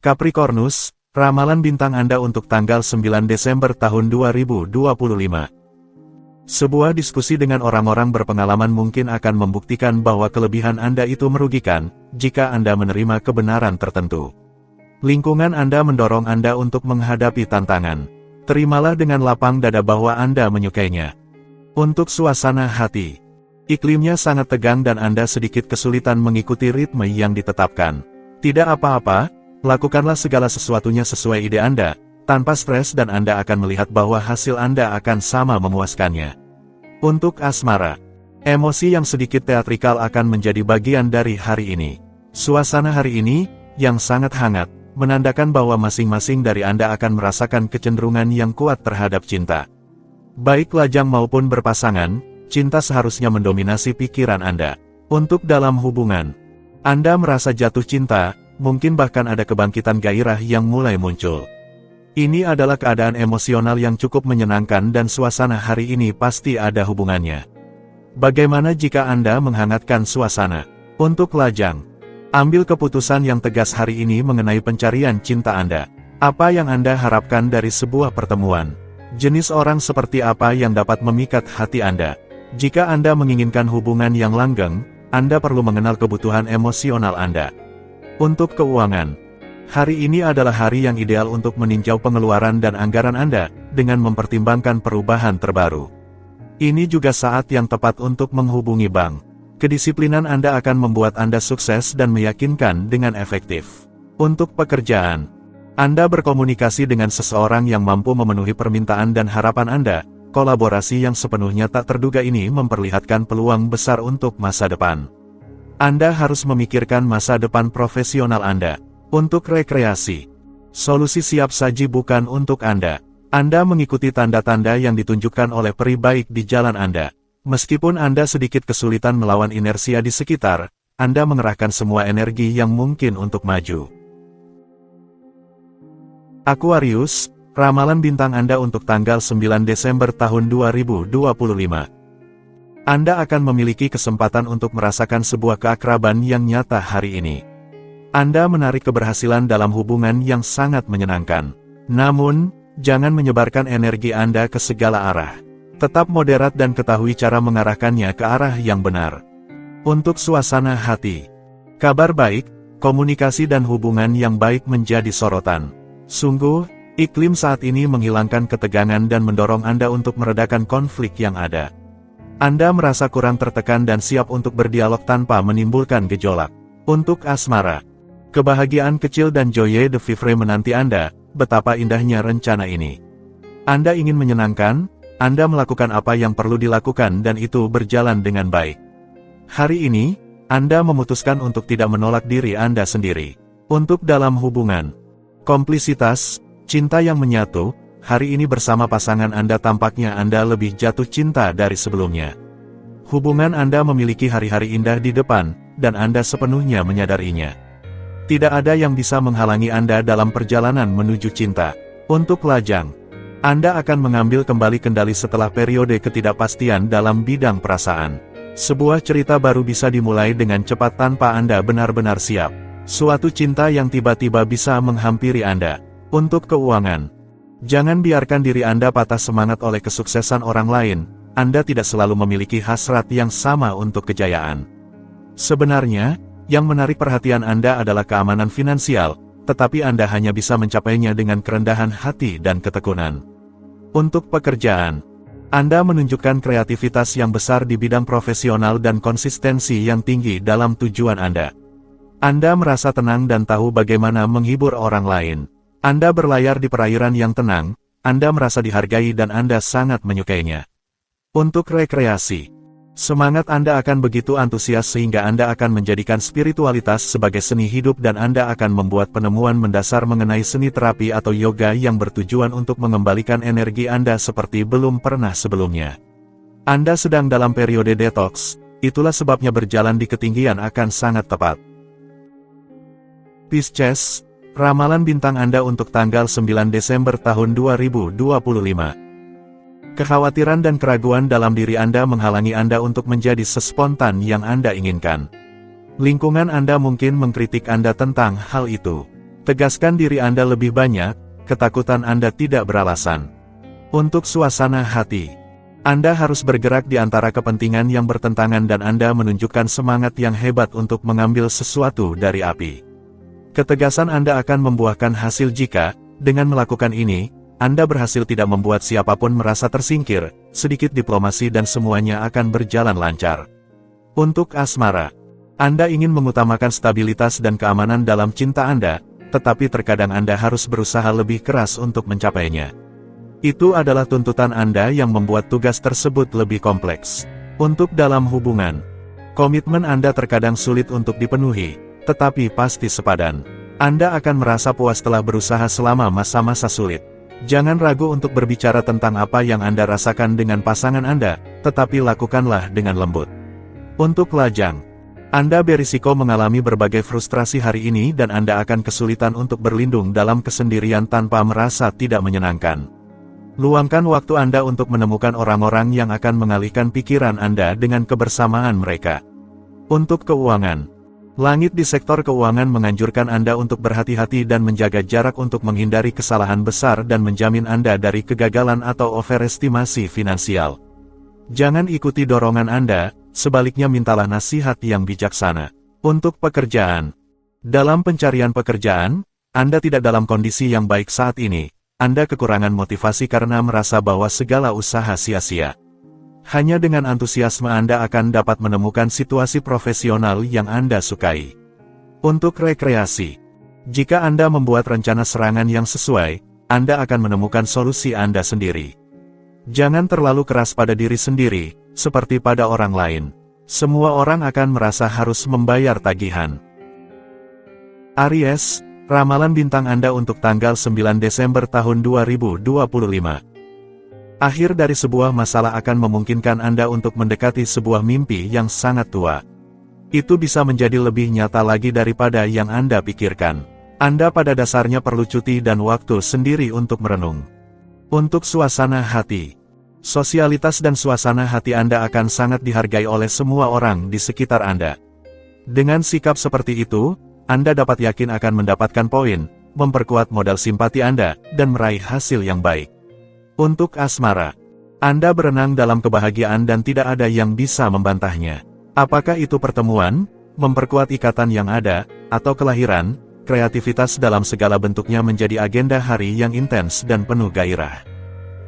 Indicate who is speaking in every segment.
Speaker 1: Capricornus, ramalan bintang Anda untuk tanggal 9 Desember tahun 2025. Sebuah diskusi dengan orang-orang berpengalaman mungkin akan membuktikan bahwa kelebihan Anda itu merugikan, jika Anda menerima kebenaran tertentu. Lingkungan Anda mendorong Anda untuk menghadapi tantangan. Terimalah dengan lapang dada bahwa Anda menyukainya. Untuk suasana hati, iklimnya sangat tegang dan Anda sedikit kesulitan mengikuti ritme yang ditetapkan. Tidak apa-apa, lakukanlah segala sesuatunya sesuai ide Anda, tanpa stres dan Anda akan melihat bahwa hasil Anda akan sama memuaskannya. Untuk asmara, emosi yang sedikit teatrikal akan menjadi bagian dari hari ini. Suasana hari ini, yang sangat hangat, menandakan bahwa masing-masing dari Anda akan merasakan kecenderungan yang kuat terhadap cinta. Baik lajang maupun berpasangan, cinta seharusnya mendominasi pikiran Anda. Untuk dalam hubungan, Anda merasa jatuh cinta, mungkin bahkan ada kebangkitan gairah yang mulai muncul. Ini adalah keadaan emosional yang cukup menyenangkan dan suasana hari ini pasti ada hubungannya. Bagaimana jika Anda menghangatkan suasana? Untuk lajang, ambil keputusan yang tegas hari ini mengenai pencarian cinta Anda. Apa yang Anda harapkan dari sebuah pertemuan? Jenis orang seperti apa yang dapat memikat hati Anda? Jika Anda menginginkan hubungan yang langgeng, Anda perlu mengenal kebutuhan emosional Anda. Untuk keuangan, hari ini adalah hari yang ideal untuk meninjau pengeluaran dan anggaran Anda, dengan mempertimbangkan perubahan terbaru. Ini juga saat yang tepat untuk menghubungi bank. Kedisiplinan Anda akan membuat Anda sukses dan meyakinkan dengan efektif. Untuk pekerjaan, Anda berkomunikasi dengan seseorang yang mampu memenuhi permintaan dan harapan Anda. Kolaborasi yang sepenuhnya tak terduga ini memperlihatkan peluang besar untuk masa depan. Anda harus memikirkan masa depan profesional Anda. Untuk rekreasi, solusi siap saji bukan untuk Anda. Anda mengikuti tanda-tanda yang ditunjukkan oleh peri baik di jalan Anda. Meskipun Anda sedikit kesulitan melawan inersia di sekitar, Anda mengerahkan semua energi yang mungkin untuk maju. Aquarius, ramalan bintang Anda untuk tanggal 9 Desember tahun 2025. Anda akan memiliki kesempatan untuk merasakan sebuah keakraban yang nyata hari ini. Anda menarik keberhasilan dalam hubungan yang sangat menyenangkan. Namun, jangan menyebarkan energi Anda ke segala arah. Tetap moderat dan ketahui cara mengarahkannya ke arah yang benar. Untuk suasana hati, kabar baik, komunikasi dan hubungan yang baik menjadi sorotan. Sungguh, iklim saat ini menghilangkan ketegangan dan mendorong Anda untuk meredakan konflik yang ada. Anda merasa kurang tertekan dan siap untuk berdialog tanpa menimbulkan gejolak. Untuk asmara, kebahagiaan kecil dan joie de vivre menanti Anda. Betapa indahnya rencana ini. Anda ingin menyenangkan, Anda melakukan apa yang perlu dilakukan dan itu berjalan dengan baik. Hari ini, Anda memutuskan untuk tidak menolak diri Anda sendiri. Untuk dalam hubungan, komplisitas, cinta yang menyatu, hari ini bersama pasangan Anda tampaknya Anda lebih jatuh cinta dari sebelumnya. Hubungan Anda memiliki hari-hari indah di depan, dan Anda sepenuhnya menyadarinya. Tidak ada yang bisa menghalangi Anda dalam perjalanan menuju cinta. Untuk lajang, Anda akan mengambil kembali kendali setelah periode ketidakpastian dalam bidang perasaan. Sebuah cerita baru bisa dimulai dengan cepat tanpa Anda benar-benar siap. Suatu cinta yang tiba-tiba bisa menghampiri Anda. Untuk keuangan, jangan biarkan diri Anda patah semangat oleh kesuksesan orang lain. Anda tidak selalu memiliki hasrat yang sama untuk kejayaan. Sebenarnya, yang menarik perhatian Anda adalah keamanan finansial, tetapi Anda hanya bisa mencapainya dengan kerendahan hati dan ketekunan. Untuk pekerjaan, Anda menunjukkan kreativitas yang besar di bidang profesional dan konsistensi yang tinggi dalam tujuan Anda. Anda merasa tenang dan tahu bagaimana menghibur orang lain. Anda berlayar di perairan yang tenang, Anda merasa dihargai dan Anda sangat menyukainya. Untuk rekreasi, semangat Anda akan begitu antusias sehingga Anda akan menjadikan spiritualitas sebagai seni hidup dan Anda akan membuat penemuan mendasar mengenai seni terapi atau yoga yang bertujuan untuk mengembalikan energi Anda seperti belum pernah sebelumnya. Anda sedang dalam periode detox, itulah sebabnya berjalan di ketinggian akan sangat tepat. Pisces, ramalan bintang Anda untuk tanggal 9 Desember tahun 2025. Kekhawatiran dan keraguan dalam diri Anda menghalangi Anda untuk menjadi sespontan yang Anda inginkan. Lingkungan Anda mungkin mengkritik Anda tentang hal itu. Tegaskan diri Anda lebih banyak, ketakutan Anda tidak beralasan. Untuk suasana hati, Anda harus bergerak di antara kepentingan yang bertentangan dan Anda menunjukkan semangat yang hebat untuk mengambil sesuatu dari api. Ketegasan Anda akan membuahkan hasil jika, dengan melakukan ini, Anda berhasil tidak membuat siapapun merasa tersingkir, sedikit diplomasi dan semuanya akan berjalan lancar. Untuk asmara, Anda ingin mengutamakan stabilitas dan keamanan dalam cinta Anda, tetapi terkadang Anda harus berusaha lebih keras untuk mencapainya. Itu adalah tuntutan Anda yang membuat tugas tersebut lebih kompleks. Untuk dalam hubungan, komitmen Anda terkadang sulit untuk dipenuhi, tetapi pasti sepadan. Anda akan merasa puas setelah berusaha selama masa-masa sulit. Jangan ragu untuk berbicara tentang apa yang Anda rasakan dengan pasangan Anda, tetapi lakukanlah dengan lembut. Untuk lajang, Anda berisiko mengalami berbagai frustrasi hari ini dan Anda akan kesulitan untuk berlindung dalam kesendirian tanpa merasa tidak menyenangkan. Luangkan waktu Anda untuk menemukan orang-orang yang akan mengalihkan pikiran Anda dengan kebersamaan mereka. Untuk keuangan, langit di sektor keuangan menganjurkan Anda untuk berhati-hati dan menjaga jarak untuk menghindari kesalahan besar dan menjamin Anda dari kegagalan atau overestimasi finansial. Jangan ikuti dorongan Anda, sebaliknya mintalah nasihat yang bijaksana. Untuk pekerjaan, dalam pencarian pekerjaan, Anda tidak dalam kondisi yang baik saat ini. Anda kekurangan motivasi karena merasa bahwa segala usaha sia-sia. Hanya dengan antusiasme Anda akan dapat menemukan situasi profesional yang Anda sukai. Untuk rekreasi, jika Anda membuat rencana serangan yang sesuai, Anda akan menemukan solusi Anda sendiri. Jangan terlalu keras pada diri sendiri, seperti pada orang lain. Semua orang akan merasa harus membayar tagihan. Aries, ramalan bintang Anda untuk tanggal 9 Desember tahun 2025. Akhir dari sebuah masalah akan memungkinkan Anda untuk mendekati sebuah mimpi yang sangat tua. Itu bisa menjadi lebih nyata lagi daripada yang Anda pikirkan. Anda pada dasarnya perlu cuti dan waktu sendiri untuk merenung. Untuk suasana hati, sosialitas dan suasana hati Anda akan sangat dihargai oleh semua orang di sekitar Anda. Dengan sikap seperti itu, Anda dapat yakin akan mendapatkan poin, memperkuat modal simpati Anda, dan meraih hasil yang baik. Untuk asmara, Anda berenang dalam kebahagiaan dan tidak ada yang bisa membantahnya. Apakah itu pertemuan, memperkuat ikatan yang ada, atau kelahiran, kreativitas dalam segala bentuknya menjadi agenda hari yang intens dan penuh gairah.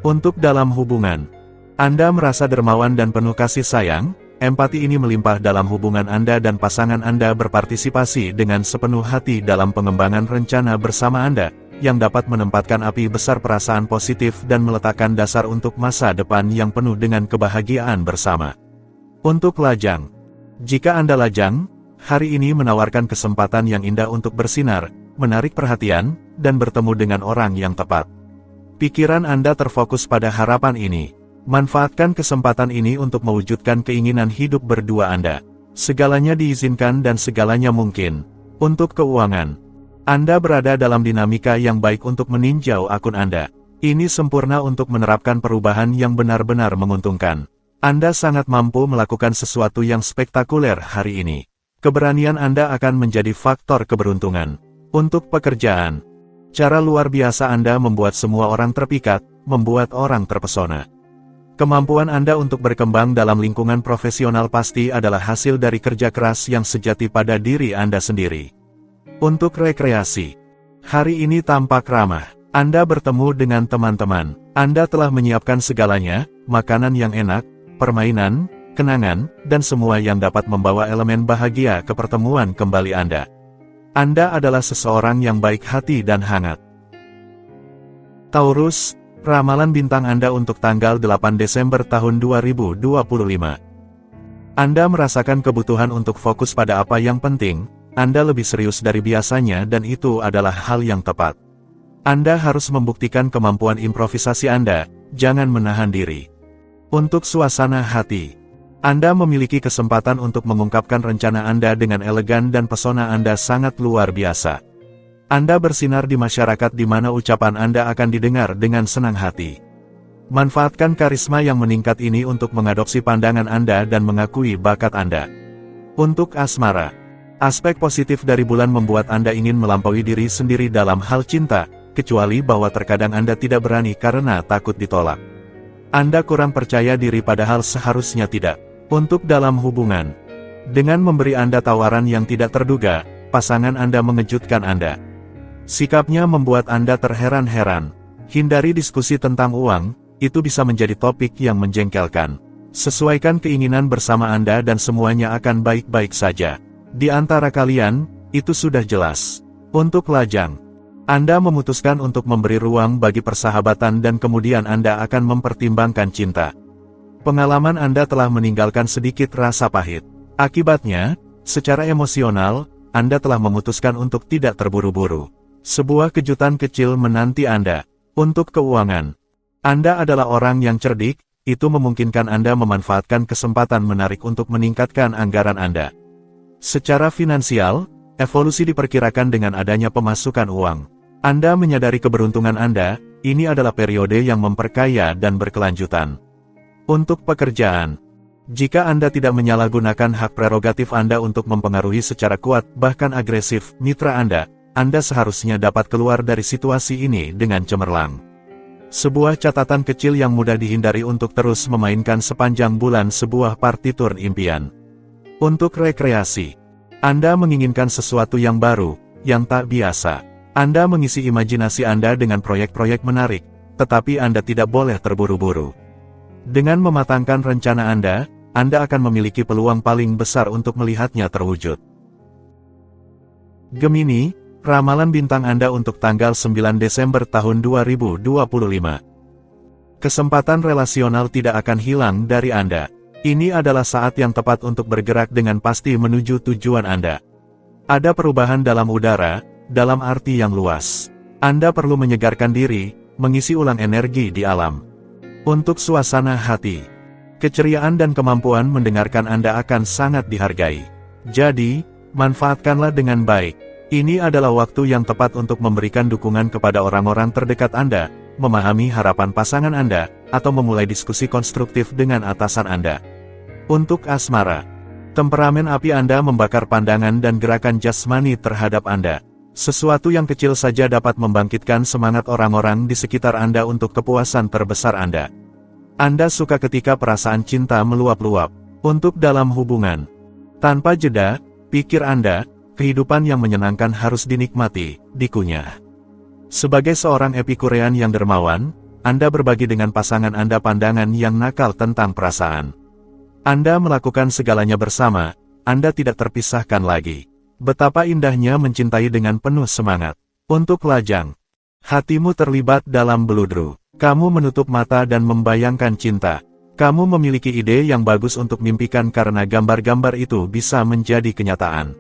Speaker 1: Untuk dalam hubungan, Anda merasa dermawan dan penuh kasih sayang, empati ini melimpah dalam hubungan Anda dan pasangan Anda berpartisipasi dengan sepenuh hati dalam pengembangan rencana bersama Anda, yang dapat menempatkan api besar perasaan positif dan meletakkan dasar untuk masa depan yang penuh dengan kebahagiaan bersama. Untuk lajang, jika Anda lajang, hari ini menawarkan kesempatan yang indah untuk bersinar, menarik perhatian, dan bertemu dengan orang yang tepat. Pikiran Anda terfokus pada harapan ini. Manfaatkan kesempatan ini untuk mewujudkan keinginan hidup berdua Anda. Segalanya diizinkan dan segalanya mungkin. Untuk keuangan, Anda berada dalam dinamika yang baik untuk meninjau akun Anda. Ini sempurna untuk menerapkan perubahan yang benar-benar menguntungkan. Anda sangat mampu melakukan sesuatu yang spektakuler hari ini. Keberanian Anda akan menjadi faktor keberuntungan. Untuk pekerjaan, cara luar biasa Anda membuat semua orang terpikat, membuat orang terpesona. Kemampuan Anda untuk berkembang dalam lingkungan profesional pasti adalah hasil dari kerja keras yang sejati pada diri Anda sendiri. Untuk rekreasi, hari ini tampak ramah. Anda bertemu dengan teman-teman. Anda telah menyiapkan segalanya, makanan yang enak, permainan, kenangan, dan semua yang dapat membawa elemen bahagia ke pertemuan kembali Anda. Anda adalah seseorang yang baik hati dan hangat. Taurus, ramalan bintang Anda untuk tanggal 8 Desember tahun 2025. Anda merasakan kebutuhan untuk fokus pada apa yang penting. Anda lebih serius dari biasanya dan itu adalah hal yang tepat. Anda harus membuktikan kemampuan improvisasi Anda, jangan menahan diri. Untuk suasana hati, Anda memiliki kesempatan untuk mengungkapkan rencana Anda dengan elegan dan pesona Anda sangat luar biasa. Anda bersinar di masyarakat di mana ucapan Anda akan didengar dengan senang hati. Manfaatkan karisma yang meningkat ini untuk mengadopsi pandangan Anda dan mengakui bakat Anda. Untuk asmara, Aspek positif dari bulan membuat Anda ingin melampaui diri sendiri dalam hal cinta, kecuali bahwa terkadang Anda tidak berani karena takut ditolak. Anda kurang percaya diri padahal seharusnya tidak. Untuk dalam hubungan, dengan memberi Anda tawaran yang tidak terduga, pasangan Anda mengejutkan Anda. Sikapnya membuat Anda terheran-heran. Hindari diskusi tentang uang, itu bisa menjadi topik yang menjengkelkan. Sesuaikan keinginan bersama Anda dan semuanya akan baik-baik saja. Di antara kalian, itu sudah jelas. Untuk lajang, Anda memutuskan untuk memberi ruang bagi persahabatan dan kemudian Anda akan mempertimbangkan cinta. Pengalaman Anda telah meninggalkan sedikit rasa pahit. Akibatnya, secara emosional, Anda telah memutuskan untuk tidak terburu-buru. Sebuah kejutan kecil menanti Anda. Untuk keuangan, Anda adalah orang yang cerdik, itu memungkinkan Anda memanfaatkan kesempatan menarik untuk meningkatkan anggaran Anda. Secara finansial, evolusi diperkirakan dengan adanya pemasukan uang. Anda menyadari keberuntungan Anda, ini adalah periode yang memperkaya dan berkelanjutan. Untuk pekerjaan, jika Anda tidak menyalahgunakan hak prerogatif Anda untuk mempengaruhi secara kuat bahkan agresif mitra Anda seharusnya dapat keluar dari situasi ini dengan cemerlang. Sebuah catatan kecil yang mudah dihindari untuk terus memainkan sepanjang bulan sebuah partitur impian. Untuk rekreasi, Anda menginginkan sesuatu yang baru, yang tak biasa. Anda mengisi imajinasi Anda dengan proyek-proyek menarik, tetapi Anda tidak boleh terburu-buru. Dengan mematangkan rencana Anda akan memiliki peluang paling besar untuk melihatnya terwujud. Gemini, ramalan bintang Anda untuk tanggal 9 Desember tahun 2025. Kesempatan relasional tidak akan hilang dari Anda. Ini adalah saat yang tepat untuk bergerak dengan pasti menuju tujuan Anda. Ada perubahan dalam udara, dalam arti yang luas. Anda perlu menyegarkan diri, mengisi ulang energi di alam. Untuk suasana hati, keceriaan dan kemampuan mendengarkan Anda akan sangat dihargai. Jadi, manfaatkanlah dengan baik. Ini adalah waktu yang tepat untuk memberikan dukungan kepada orang-orang terdekat Anda, memahami harapan pasangan Anda, atau memulai diskusi konstruktif dengan atasan Anda. Untuk asmara, temperamen api Anda membakar pandangan dan gerakan jasmani terhadap Anda. Sesuatu yang kecil saja dapat membangkitkan semangat orang-orang di sekitar Anda untuk kepuasan terbesar Anda. Anda suka ketika perasaan cinta meluap-luap. Untuk dalam hubungan, tanpa jeda, pikir Anda, kehidupan yang menyenangkan harus dinikmati, dikunyah. Sebagai seorang epikurean yang dermawan, Anda berbagi dengan pasangan Anda pandangan yang nakal tentang perasaan. Anda melakukan segalanya bersama, Anda tidak terpisahkan lagi. Betapa indahnya mencintai dengan penuh semangat. Untuk lajang, hatimu terlibat dalam beludru. Kamu menutup mata dan membayangkan cinta. Kamu memiliki ide yang bagus untuk mimpikan karena gambar-gambar itu bisa menjadi kenyataan.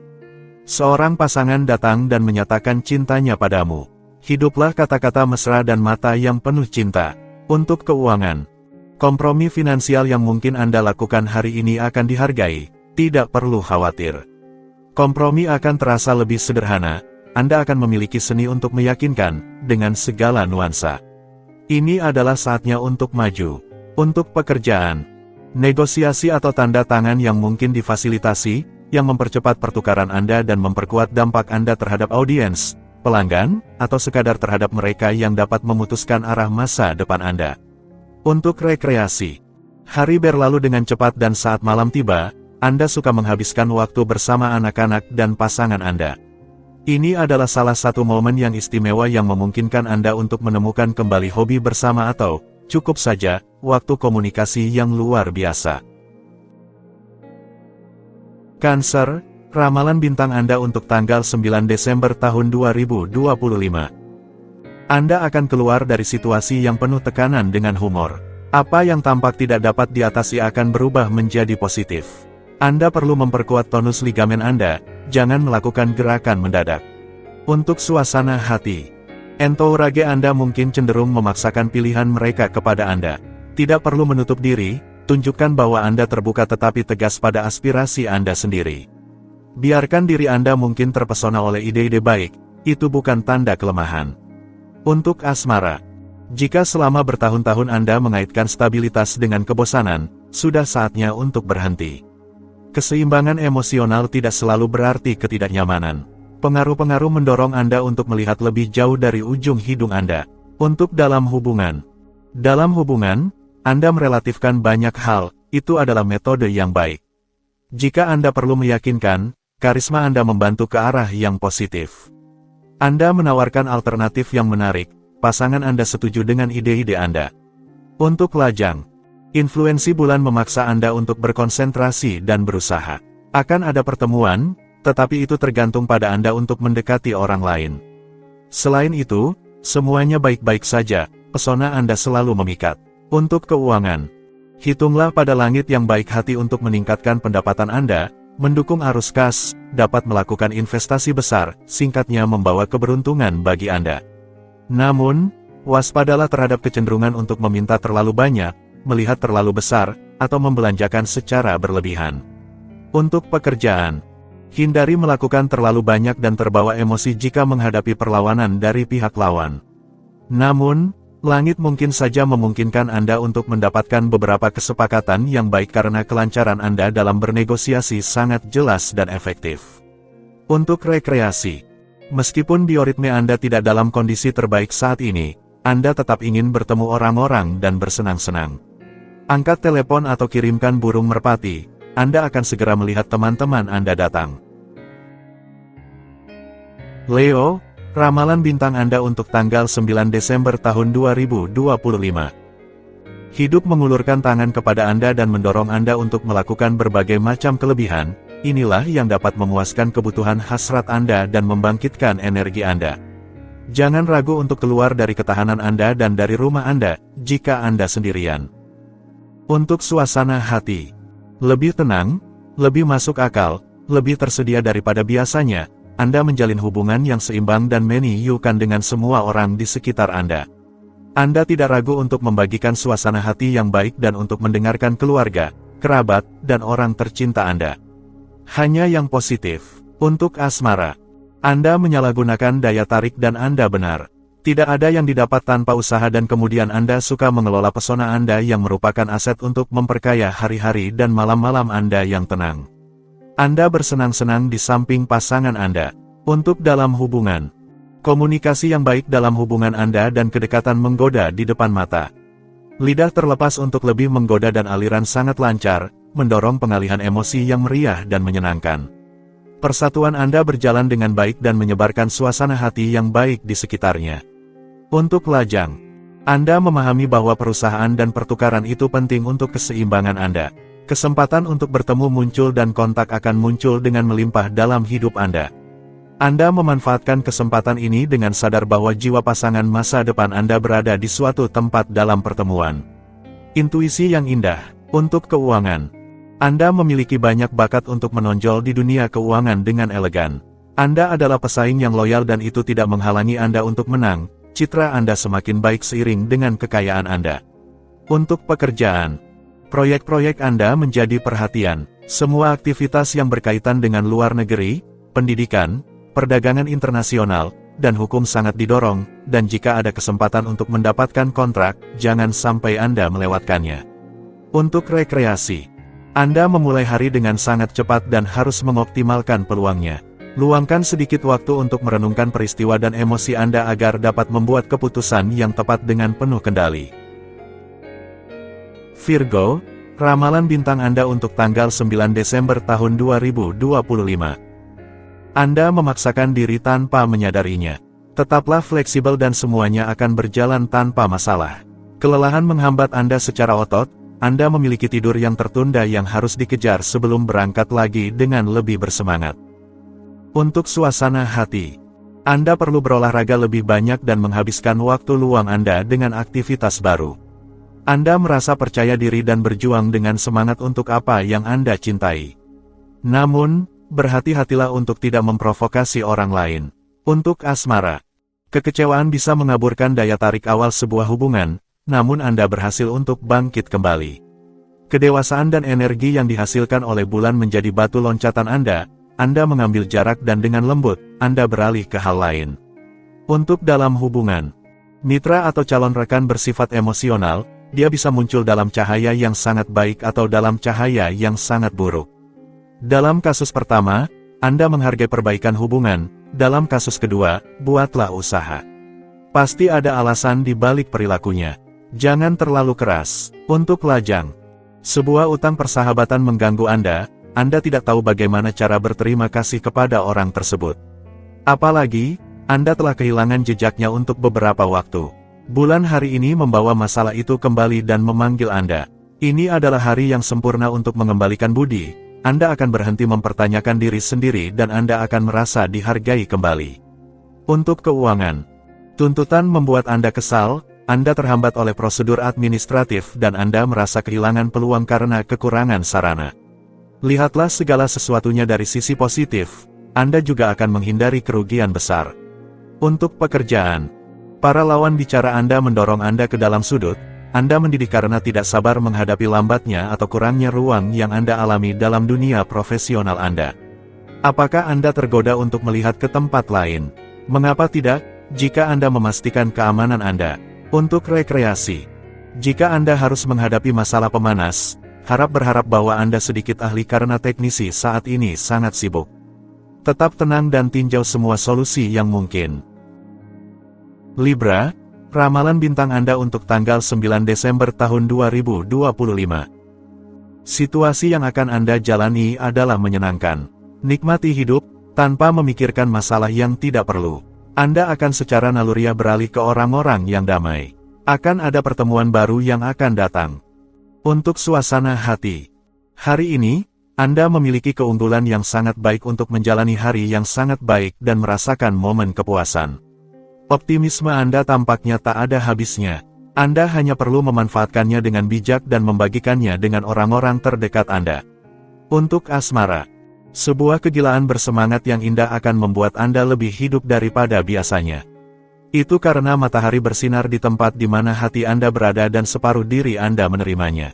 Speaker 1: Seorang pasangan datang dan menyatakan cintanya padamu. Hiduplah kata-kata mesra dan mata yang penuh cinta. Untuk keuangan, kompromi finansial yang mungkin Anda lakukan hari ini akan dihargai, tidak perlu khawatir. Kompromi akan terasa lebih sederhana, Anda akan memiliki seni untuk meyakinkan, dengan segala nuansa. Ini adalah saatnya untuk maju. Untuk pekerjaan, negosiasi atau tanda tangan yang mungkin difasilitasi, yang mempercepat pertukaran Anda dan memperkuat dampak Anda terhadap audiens, pelanggan, atau sekadar terhadap mereka yang dapat memutuskan arah masa depan Anda. Untuk rekreasi, hari berlalu dengan cepat dan saat malam tiba, Anda suka menghabiskan waktu bersama anak-anak dan pasangan Anda. Ini adalah salah satu momen yang istimewa yang memungkinkan Anda untuk menemukan kembali hobi bersama atau, cukup saja, waktu komunikasi yang luar biasa. Cancer, ramalan bintang Anda untuk tanggal 9 Desember tahun 2025. Anda akan keluar dari situasi yang penuh tekanan dengan humor. Apa yang tampak tidak dapat diatasi akan berubah menjadi positif. Anda perlu memperkuat tonus ligamen Anda, jangan melakukan gerakan mendadak. Untuk suasana hati, entourage Anda mungkin cenderung memaksakan pilihan mereka kepada Anda. Tidak perlu menutup diri, tunjukkan bahwa Anda terbuka tetapi tegas pada aspirasi Anda sendiri. Biarkan diri Anda mungkin terpesona oleh ide-ide baik, itu bukan tanda kelemahan. Untuk asmara, jika selama bertahun-tahun Anda mengaitkan stabilitas dengan kebosanan, sudah saatnya untuk berhenti. Keseimbangan emosional tidak selalu berarti ketidaknyamanan. Pengaruh-pengaruh mendorong Anda untuk melihat lebih jauh dari ujung hidung Anda. Untuk dalam hubungan. Dalam hubungan, Anda merelatifkan banyak hal, itu adalah metode yang baik. Jika Anda perlu meyakinkan, karisma Anda membantu ke arah yang positif. Anda menawarkan alternatif yang menarik, pasangan Anda setuju dengan ide-ide Anda. Untuk lajang. Influensi bulan memaksa Anda untuk berkonsentrasi dan berusaha. Akan ada pertemuan, tetapi itu tergantung pada Anda untuk mendekati orang lain. Selain itu, semuanya baik-baik saja, pesona Anda selalu memikat. Untuk keuangan. Hitunglah pada langit yang baik hati untuk meningkatkan pendapatan Anda, mendukung arus kas, dapat melakukan investasi besar, singkatnya membawa keberuntungan bagi Anda. Namun, waspadalah terhadap kecenderungan untuk meminta terlalu banyak, melihat terlalu besar, atau membelanjakan secara berlebihan. Untuk pekerjaan, hindari melakukan terlalu banyak dan terbawa emosi jika menghadapi perlawanan dari pihak lawan. Namun, langit mungkin saja memungkinkan Anda untuk mendapatkan beberapa kesepakatan yang baik karena kelancaran Anda dalam bernegosiasi sangat jelas dan efektif. Untuk rekreasi, meskipun bioritme Anda tidak dalam kondisi terbaik saat ini, Anda tetap ingin bertemu orang-orang dan bersenang-senang. Angkat telepon atau kirimkan burung merpati, Anda akan segera melihat teman-teman Anda datang. Leo, ramalan bintang Anda untuk tanggal 9 Desember tahun 2025. Hidup mengulurkan tangan kepada Anda dan mendorong Anda untuk melakukan berbagai macam kelebihan, inilah yang dapat memuaskan kebutuhan hasrat Anda dan membangkitkan energi Anda. Jangan ragu untuk keluar dari ketahanan Anda dan dari rumah Anda, jika Anda sendirian. Untuk suasana hati, lebih tenang, lebih masuk akal, lebih tersedia daripada biasanya, Anda menjalin hubungan yang seimbang dan menyukai dengan semua orang di sekitar Anda. Anda tidak ragu untuk membagikan suasana hati yang baik dan untuk mendengarkan keluarga, kerabat, dan orang tercinta Anda. Hanya yang positif. Untuk asmara, Anda menyalahgunakan daya tarik dan Anda benar. Tidak ada yang didapat tanpa usaha dan kemudian Anda suka mengelola pesona Anda yang merupakan aset untuk memperkaya hari-hari dan malam-malam Anda yang tenang. Anda bersenang-senang di samping pasangan Anda. Untuk dalam hubungan, komunikasi yang baik dalam hubungan Anda dan kedekatan menggoda di depan mata. Lidah terlepas untuk lebih menggoda dan aliran sangat lancar, mendorong pengalihan emosi yang meriah dan menyenangkan. Persatuan Anda berjalan dengan baik dan menyebarkan suasana hati yang baik di sekitarnya. Untuk lajang, Anda memahami bahwa perusahaan dan pertukaran itu penting untuk keseimbangan Anda. Kesempatan untuk bertemu muncul dan kontak akan muncul dengan melimpah dalam hidup Anda. Anda memanfaatkan kesempatan ini dengan sadar bahwa jiwa pasangan masa depan Anda berada di suatu tempat dalam pertemuan. Intuisi yang indah. Untuk keuangan, Anda memiliki banyak bakat untuk menonjol di dunia keuangan dengan elegan. Anda adalah pesaing yang loyal dan itu tidak menghalangi Anda untuk menang. Citra Anda semakin baik seiring dengan kekayaan Anda. Untuk pekerjaan, proyek-proyek Anda menjadi perhatian. Semua aktivitas yang berkaitan dengan luar negeri, pendidikan, perdagangan internasional, dan hukum sangat didorong, dan jika ada kesempatan untuk mendapatkan kontrak, jangan sampai Anda melewatkannya. Untuk rekreasi, Anda memulai hari dengan sangat cepat dan harus mengoptimalkan peluangnya. Luangkan sedikit waktu untuk merenungkan peristiwa dan emosi Anda agar dapat membuat keputusan yang tepat dengan penuh kendali. Virgo, ramalan bintang Anda untuk tanggal 9 Desember tahun 2025. Anda memaksakan diri tanpa menyadarinya. Tetaplah fleksibel dan semuanya akan berjalan tanpa masalah. Kelelahan menghambat Anda secara otot, Anda memiliki tidur yang tertunda yang harus dikejar sebelum berangkat lagi dengan lebih bersemangat. Untuk suasana hati, Anda perlu berolahraga lebih banyak dan menghabiskan waktu luang Anda dengan aktivitas baru. Anda merasa percaya diri dan berjuang dengan semangat untuk apa yang Anda cintai. Namun, berhati-hatilah untuk tidak memprovokasi orang lain. Untuk asmara, kekecewaan bisa mengaburkan daya tarik awal sebuah hubungan, namun Anda berhasil untuk bangkit kembali. Kedewasaan dan energi yang dihasilkan oleh bulan menjadi batu loncatan Anda mengambil jarak dan dengan lembut, Anda beralih ke hal lain. Untuk dalam hubungan, mitra atau calon rekan bersifat emosional, dia bisa muncul dalam cahaya yang sangat baik atau dalam cahaya yang sangat buruk. Dalam kasus pertama, Anda menghargai perbaikan hubungan, dalam kasus kedua, buatlah usaha. Pasti ada alasan di balik perilakunya. Jangan terlalu keras. Untuk lajang, sebuah utang persahabatan mengganggu Anda tidak tahu bagaimana cara berterima kasih kepada orang tersebut. Apalagi, Anda telah kehilangan jejaknya untuk beberapa waktu. Bulan hari ini membawa masalah itu kembali dan memanggil Anda. Ini adalah hari yang sempurna untuk mengembalikan budi. Anda akan berhenti mempertanyakan diri sendiri dan Anda akan merasa dihargai kembali. Untuk keuangan, tuntutan membuat Anda kesal, Anda terhambat oleh prosedur administratif dan Anda merasa kehilangan peluang karena kekurangan sarana. Lihatlah segala sesuatunya dari sisi positif, Anda juga akan menghindari kerugian besar. Untuk pekerjaan, para lawan bicara Anda mendorong Anda ke dalam sudut, Anda mendidih karena tidak sabar menghadapi lambatnya atau kurangnya ruang yang Anda alami dalam dunia profesional Anda. Apakah Anda tergoda untuk melihat ke tempat lain? Mengapa tidak, jika Anda memastikan keamanan Anda? Untuk rekreasi, jika Anda harus menghadapi masalah pemanas, berharap bahwa Anda sedikit ahli karena teknisi saat ini sangat sibuk. Tetap tenang dan tinjau semua solusi yang mungkin. Libra, ramalan bintang Anda untuk tanggal 9 Desember tahun 2025. Situasi yang akan Anda jalani adalah menyenangkan. Nikmati hidup, tanpa memikirkan masalah yang tidak perlu. Anda akan secara naluriah beralih ke orang-orang yang damai. Akan ada pertemuan baru yang akan datang. Untuk suasana hati, hari ini, Anda memiliki keunggulan yang sangat baik untuk menjalani hari yang sangat baik dan merasakan momen kepuasan. Optimisme Anda tampaknya tak ada habisnya. Anda hanya perlu memanfaatkannya dengan bijak dan membagikannya dengan orang-orang terdekat Anda. Untuk asmara, sebuah kegilaan bersemangat yang indah akan membuat Anda lebih hidup daripada biasanya. Itu karena matahari bersinar di tempat di mana hati Anda berada dan separuh diri Anda menerimanya.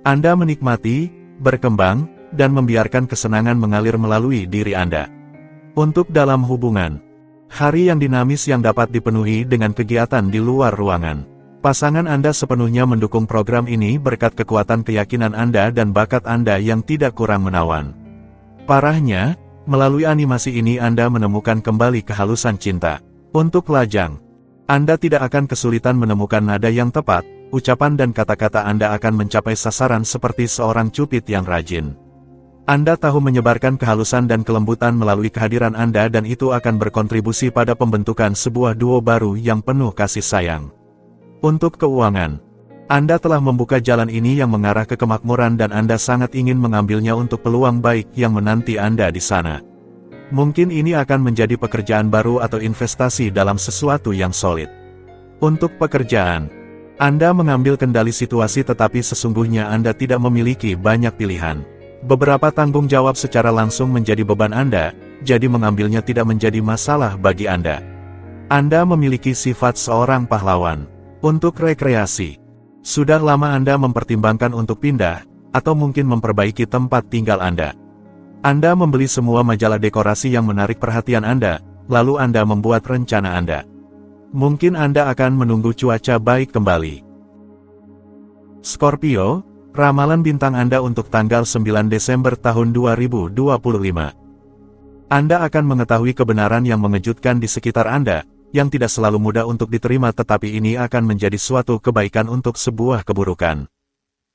Speaker 1: Anda menikmati, berkembang, dan membiarkan kesenangan mengalir melalui diri Anda. Untuk dalam hubungan, hari yang dinamis yang dapat dipenuhi dengan kegiatan di luar ruangan. Pasangan Anda sepenuhnya mendukung program ini berkat kekuatan keyakinan Anda dan bakat Anda yang tidak kurang menawan. Parahnya, melalui animasi ini Anda menemukan kembali kehalusan cinta. Untuk lajang, Anda tidak akan kesulitan menemukan nada yang tepat, ucapan dan kata-kata Anda akan mencapai sasaran seperti seorang cupid yang rajin. Anda tahu menyebarkan kehalusan dan kelembutan melalui kehadiran Anda dan itu akan berkontribusi pada pembentukan sebuah duo baru yang penuh kasih sayang. Untuk keuangan, Anda telah membuka jalan ini yang mengarah ke kemakmuran dan Anda sangat ingin mengambilnya untuk peluang baik yang menanti Anda di sana. Mungkin ini akan menjadi pekerjaan baru atau investasi dalam sesuatu yang solid. Untuk pekerjaan, Anda mengambil kendali situasi tetapi sesungguhnya Anda tidak memiliki banyak pilihan. Beberapa tanggung jawab secara langsung menjadi beban Anda, jadi mengambilnya tidak menjadi masalah bagi Anda. Anda memiliki sifat seorang pahlawan. Untuk rekreasi, sudah lama Anda mempertimbangkan untuk pindah, atau mungkin memperbaiki tempat tinggal Anda. Anda membeli semua majalah dekorasi yang menarik perhatian Anda, lalu Anda membuat rencana Anda. Mungkin Anda akan menunggu cuaca baik kembali. Scorpio, ramalan bintang Anda untuk tanggal 9 Desember tahun 2025. Anda akan mengetahui kebenaran yang mengejutkan di sekitar Anda, yang tidak selalu mudah untuk diterima tetapi ini akan menjadi suatu kebaikan untuk sebuah keburukan.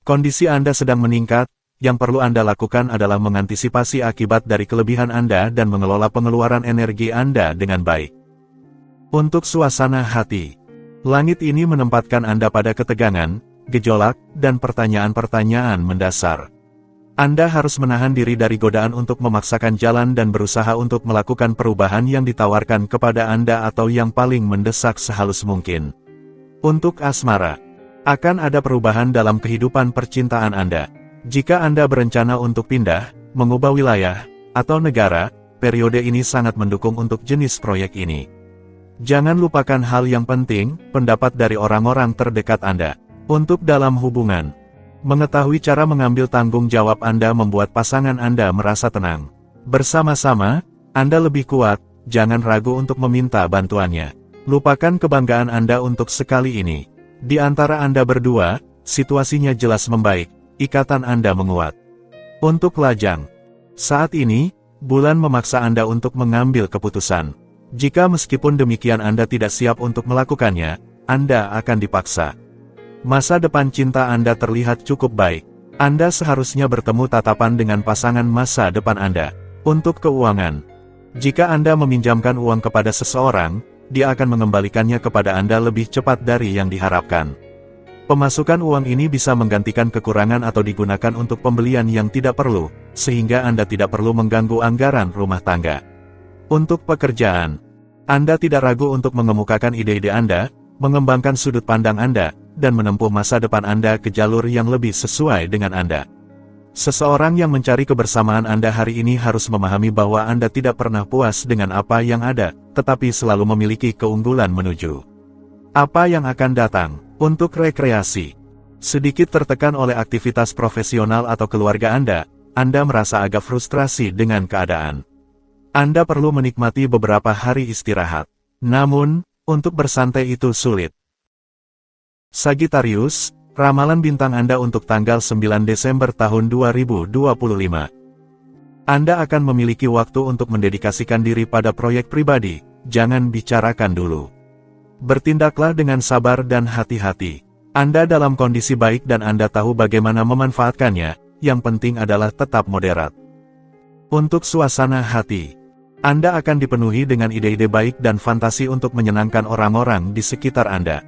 Speaker 1: Kondisi Anda sedang meningkat, yang perlu Anda lakukan adalah mengantisipasi akibat dari kelebihan Anda dan mengelola pengeluaran energi Anda dengan baik. Untuk suasana hati, langit ini menempatkan Anda pada ketegangan, gejolak, dan pertanyaan-pertanyaan mendasar. Anda harus menahan diri dari godaan untuk memaksakan jalan dan berusaha untuk melakukan perubahan yang ditawarkan kepada Anda atau yang paling mendesak sehalus mungkin. Untuk asmara, akan ada perubahan dalam kehidupan percintaan Anda. Jika Anda berencana untuk pindah, mengubah wilayah, atau negara, periode ini sangat mendukung untuk jenis proyek ini. Jangan lupakan hal yang penting, pendapat dari orang-orang terdekat Anda. Untuk dalam hubungan, mengetahui cara mengambil tanggung jawab Anda membuat pasangan Anda merasa tenang. Bersama-sama, Anda lebih kuat, jangan ragu untuk meminta bantuannya. Lupakan kebanggaan Anda untuk sekali ini. Di antara Anda berdua, situasinya jelas membaik, ikatan Anda menguat. Untuk lajang, Saat ini, bulan memaksa Anda untuk mengambil keputusan. Jika meskipun demikian Anda tidak siap untuk melakukannya, Anda akan dipaksa. Masa depan cinta Anda terlihat cukup baik. Anda seharusnya bertemu tatapan dengan pasangan masa depan Anda. Untuk keuangan, jika Anda meminjamkan uang kepada seseorang, dia akan mengembalikannya kepada Anda lebih cepat dari yang diharapkan. Pemasukan uang ini bisa menggantikan kekurangan atau digunakan untuk pembelian yang tidak perlu, sehingga Anda tidak perlu mengganggu anggaran rumah tangga. Untuk pekerjaan, Anda tidak ragu untuk mengemukakan ide-ide Anda, mengembangkan sudut pandang Anda, dan menempuh masa depan Anda ke jalur yang lebih sesuai dengan Anda. Seseorang yang mencari kebersamaan Anda hari ini harus memahami bahwa Anda tidak pernah puas dengan apa yang ada, tetapi selalu memiliki keunggulan menuju apa yang akan datang. Untuk rekreasi, sedikit tertekan oleh aktivitas profesional atau keluarga Anda merasa agak frustrasi dengan keadaan. Anda perlu menikmati beberapa hari istirahat. Namun, untuk bersantai itu sulit. Sagittarius, ramalan bintang Anda untuk tanggal 9 Desember tahun 2025. Anda akan memiliki waktu untuk mendedikasikan diri pada proyek pribadi, jangan bicarakan dulu. Bertindaklah dengan sabar dan hati-hati. Anda dalam kondisi baik dan Anda tahu bagaimana memanfaatkannya, yang penting adalah tetap moderat. Untuk suasana hati, Anda akan dipenuhi dengan ide-ide baik dan fantasi untuk menyenangkan orang-orang di sekitar Anda.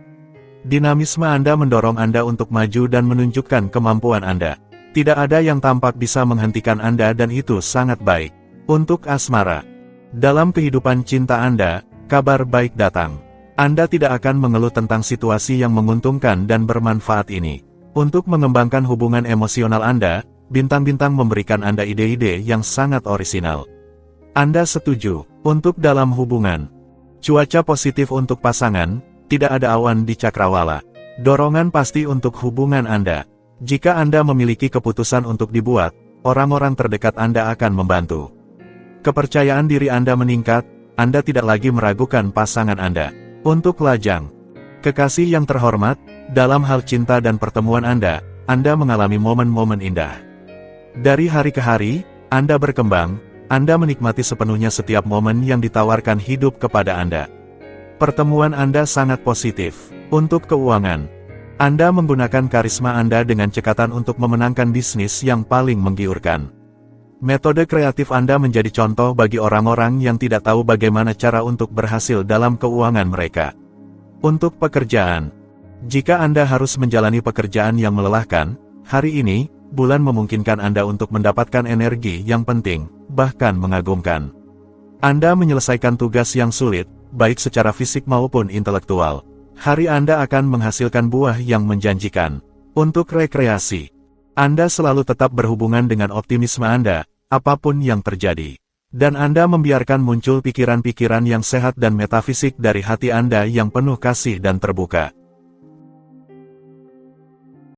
Speaker 1: Dinamisme Anda mendorong Anda untuk maju dan menunjukkan kemampuan Anda. Tidak ada yang tampak bisa menghentikan Anda dan itu sangat baik. Untuk asmara, dalam kehidupan cinta Anda, kabar baik datang. Anda tidak akan mengeluh tentang situasi yang menguntungkan dan bermanfaat ini. Untuk mengembangkan hubungan emosional Anda, bintang-bintang memberikan Anda ide-ide yang sangat orisinal. Anda setuju. Untuk dalam hubungan, cuaca positif untuk pasangan, tidak ada awan di cakrawala. Dorongan pasti untuk hubungan Anda. Jika Anda memiliki keputusan untuk dibuat, orang-orang terdekat Anda akan membantu. Kepercayaan diri Anda meningkat, Anda tidak lagi meragukan pasangan Anda. Untuk lajang, kekasih yang terhormat, dalam hal cinta dan pertemuan Anda mengalami momen-momen indah. Dari hari ke hari, Anda berkembang, Anda menikmati sepenuhnya setiap momen yang ditawarkan hidup kepada Anda. Pertemuan Anda sangat positif. Untuk keuangan, Anda menggunakan karisma Anda dengan cekatan untuk memenangkan bisnis yang paling menggiurkan. Metode kreatif Anda menjadi contoh bagi orang-orang yang tidak tahu bagaimana cara untuk berhasil dalam keuangan mereka. Untuk pekerjaan, jika Anda harus menjalani pekerjaan yang melelahkan, hari ini, bulan memungkinkan Anda untuk mendapatkan energi yang penting, bahkan mengagumkan. Anda menyelesaikan tugas yang sulit, baik secara fisik maupun intelektual. Hari Anda akan menghasilkan buah yang menjanjikan. Untuk rekreasi, Anda selalu tetap berhubungan dengan optimisme Anda, apapun yang terjadi. Dan Anda membiarkan muncul pikiran-pikiran yang sehat dan metafisik dari hati Anda yang penuh kasih dan terbuka.